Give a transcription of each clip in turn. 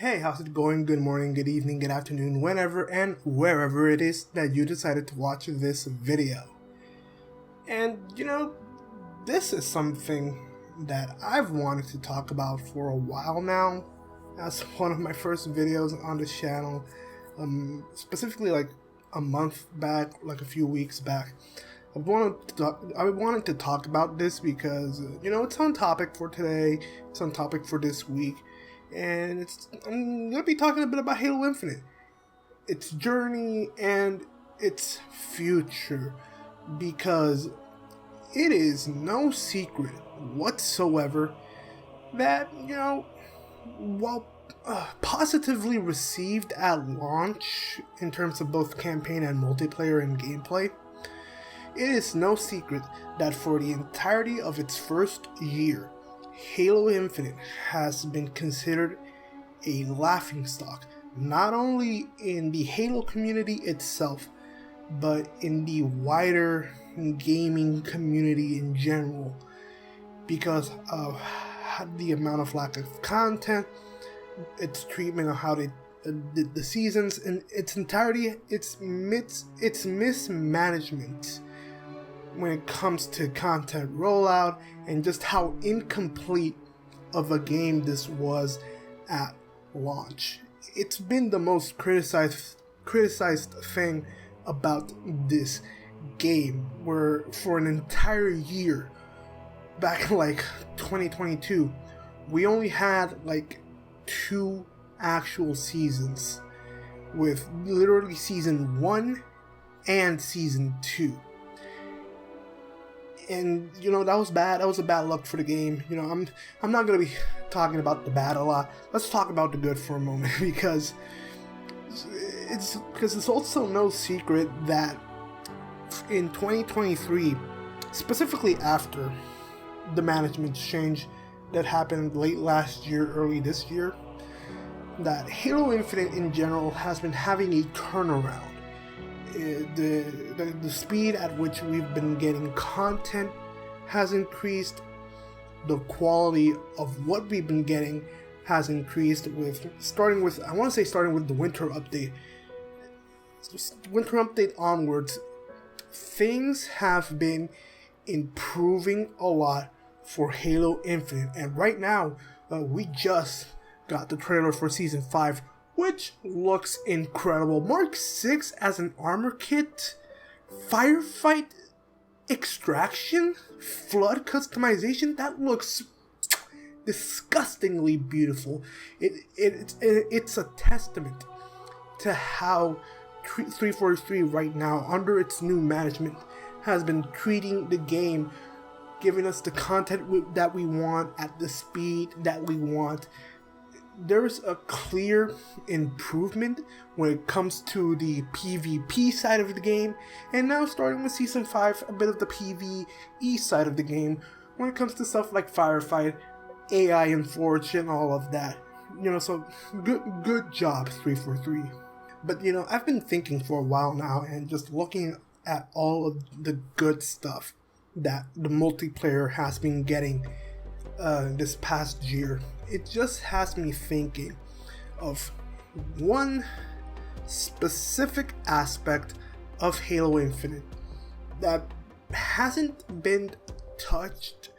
Hey, how's it going? Good morning, good evening, good afternoon, whenever and wherever it is that you decided to watch this video. And this is something that I've wanted to talk about for a while now, as one of my first videos on this channel, specifically like a month back, like a few weeks back. I wanted to talk about this because, it's on topic for today, it's on topic for this week, and I'm going to be talking a bit about Halo Infinite, its journey and its future, because it is no secret whatsoever that, while positively received at launch in terms of both campaign and multiplayer and gameplay, it is no secret that for the entirety of its first year, Halo Infinite has been considered a laughingstock, not only in the Halo community itself, but in the wider gaming community in general, because of the amount of lack of content, its treatment of how they did the seasons, in its entirety, its mismanagement when it comes to content rollout, and just how incomplete of a game this was at launch. It's been the most criticized thing about this game, where for an entire year, back in like 2022, we only had like 2 actual seasons, with literally season 1 and season 2. And that was bad. That was a bad luck for the game. I'm not gonna be talking about the bad a lot. Let's talk about the good for a moment, because it's also no secret that in 2023, specifically after the management change that happened late last year, early this year, that Halo Infinite in general has been having a turnaround. The speed at which we've been getting content has increased. The quality of what we've been getting has increased, starting with the winter update. Winter update onwards, things have been improving a lot for Halo Infinite, and right now we just got the trailer for Season 5, which looks incredible. Mark 6 as an armor kit, firefight extraction, flood customization, that looks disgustingly beautiful. It's a testament to how 343 right now, under its new management, has been treating the game, giving us the content that we want at the speed that we want. There's a clear improvement when it comes to the PvP side of the game, and now starting with Season 5, a bit of the PvE side of the game when it comes to stuff like Firefight, AI and Forge, and all of that. So good job, 343. But I've been thinking for a while now, and just looking at all of the good stuff that the multiplayer has been getting this past year. It just has me thinking of one specific aspect of Halo Infinite that hasn't been touched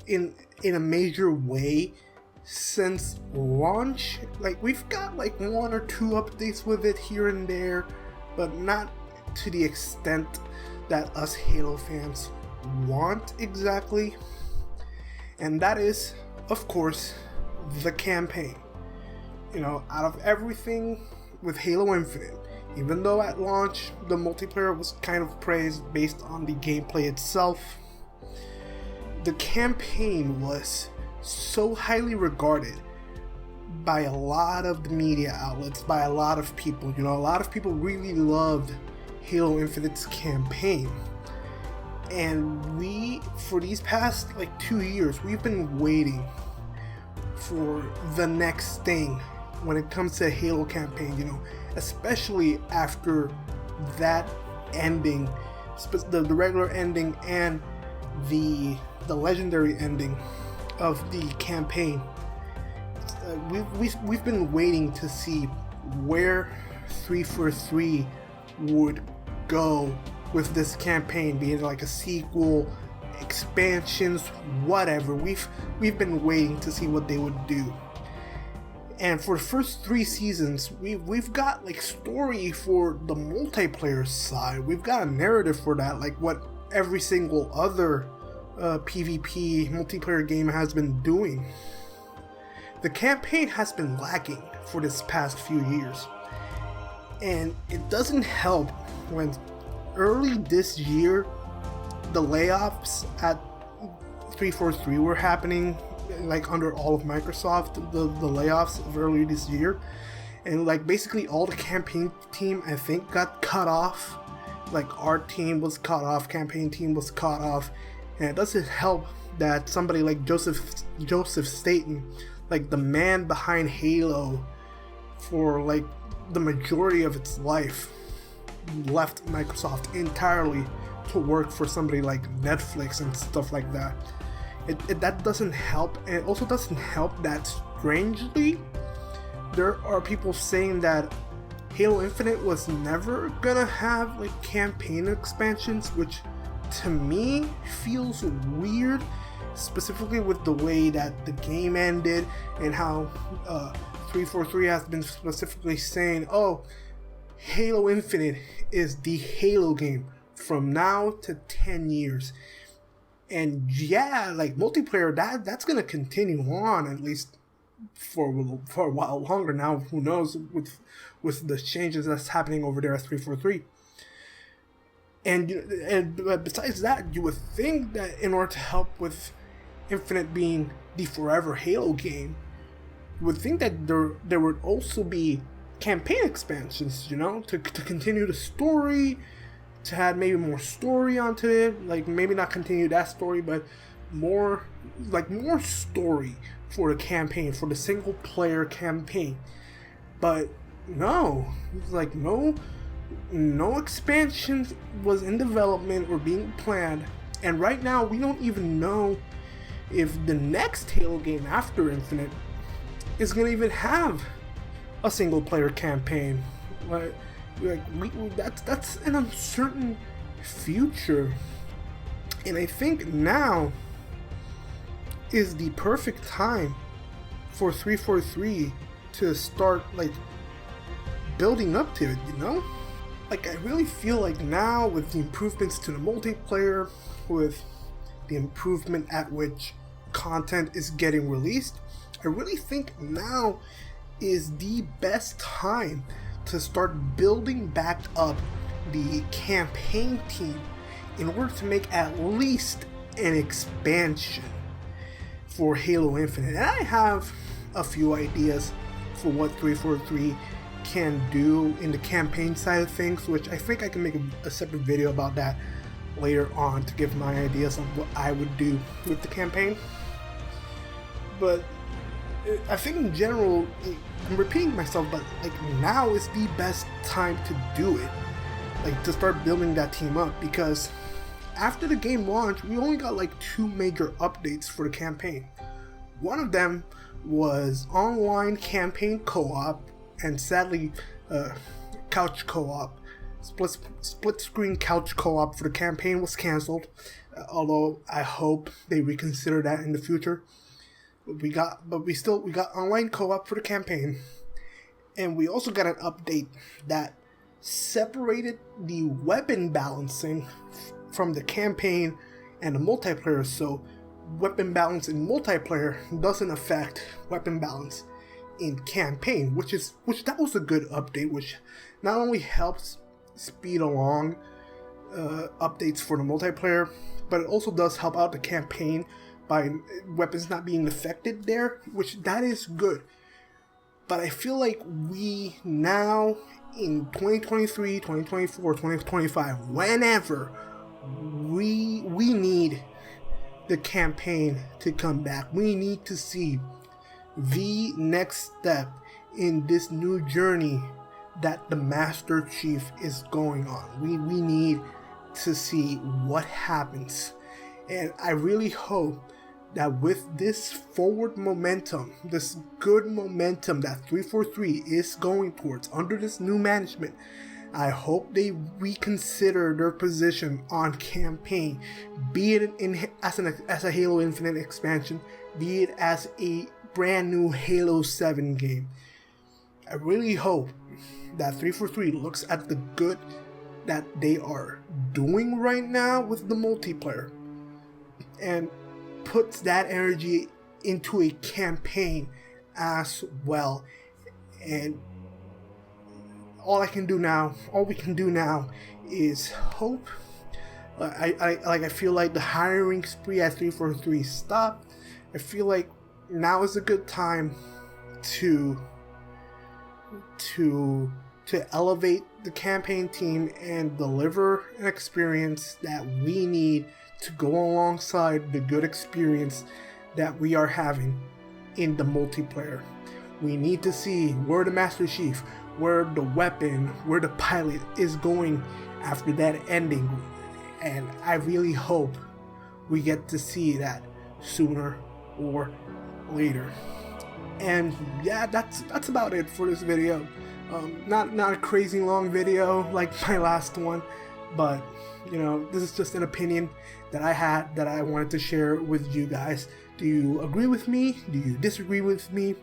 in a major way since launch. Like, we've got like 1 or 2 updates with it here and there, but not to the extent that us Halo fans want exactly. And that is, of course, the campaign. Out of everything with Halo Infinite, even though at launch the multiplayer was kind of praised based on the gameplay itself, the campaign was so highly regarded by a lot of the media outlets, by a lot of people. A lot of people really loved Halo Infinite's campaign. And we, for these past 2 years, we've been waiting for the next thing when it comes to Halo campaign, especially after that ending, the regular ending and the legendary ending of the campaign. we've been waiting to see where 343 would go with this campaign, be it like a sequel, expansions, whatever. We've been waiting to see what they would do. And for the first 3 seasons, we've got like story for the multiplayer side. We've got a narrative for that, like what every single other PvP multiplayer game has been doing. The campaign has been lacking for this past few years, and it doesn't help when early this year the layoffs at 343 were happening, like under all of Microsoft, the layoffs of earlier this year, and like basically all the campaign team I think got cut off. Like our team was cut off, campaign team was cut off, and it doesn't help that somebody like Joseph Staten, like the man behind Halo for like the majority of its life, left Microsoft entirely to work for somebody like Netflix and stuff like that. That doesn't help, and it also doesn't help that strangely there are people saying that Halo Infinite was never gonna have like campaign expansions, which to me feels weird, specifically with the way that the game ended and how 343 has been specifically saying, oh, Halo Infinite is the Halo game from now to 10 years. And yeah, like multiplayer, that's gonna continue on at least for a while longer now. Who knows with the changes that's happening over there at 343. And besides that, you would think that in order to help with Infinite being the forever Halo game, you would think that there would also be campaign expansions, you know, to continue the story, to add maybe more story onto it, like maybe not continue that story, but more story for the campaign, for the single player campaign. But no, like no expansion was in development or being planned, and right now we don't even know if the next Halo game after Infinite is gonna even have a single player campaign. That's an uncertain future, and I think now is the perfect time for 343 to start like building up to it, you know? Like I really feel like now with the improvements to the multiplayer, with the improvement at which content is getting released, I really think now is the best time to start building back up the campaign team in order to make at least an expansion for Halo Infinite. And I have a few ideas for what 343 can do in the campaign side of things, which I think I can make a separate video about that later on to give my ideas on what I would do with the campaign. But I think in general, I'm repeating myself, but like now is the best time to do it, like to start building that team up, because after the game launched, we only got like 2 major updates for the campaign. One of them was online campaign co-op, and sadly, couch co-op. Split screen couch co-op for the campaign was cancelled, although I hope they reconsider that in the future. We got online co-op for the campaign, and we also got an update that separated the weapon balancing from the campaign and the multiplayer. So weapon balance in multiplayer doesn't affect weapon balance in campaign, which that was a good update, which not only helps speed along updates for the multiplayer, but it also does help out the campaign by weapons not being affected there, which that is good. But I feel like we now in 2023, 2024, 2025, whenever we need the campaign to come back. We need to see the next step in this new journey that the Master Chief is going on. We need to see what happens. And I really hope that with this forward momentum, this good momentum that 343 is going towards under this new management, I hope they reconsider their position on campaign, be it as a Halo Infinite expansion, be it as a brand new Halo 7 game. I really hope that 343 looks at the good that they are doing right now with the multiplayer and puts that energy into a campaign as well. And all we can do now is hope. I feel like the hiring spree at 343 stopped. I feel like now is a good time to elevate the campaign team and deliver an experience that we need to go alongside the good experience that we are having in the multiplayer. We need to see where the Master Chief, where the weapon, where the pilot is going after that ending, and I really hope we get to see that sooner or later. And yeah, that's about it for this video. Not a crazy long video like my last one, but you know, this is just an opinion that I had that I wanted to share with you guys. Do you agree with me? Do you disagree with me?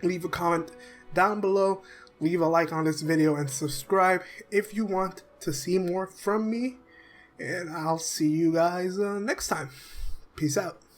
Leave a comment down below, leave a like on this video, and subscribe if you want to see more from me. And I'll see you guys next time. Peace out.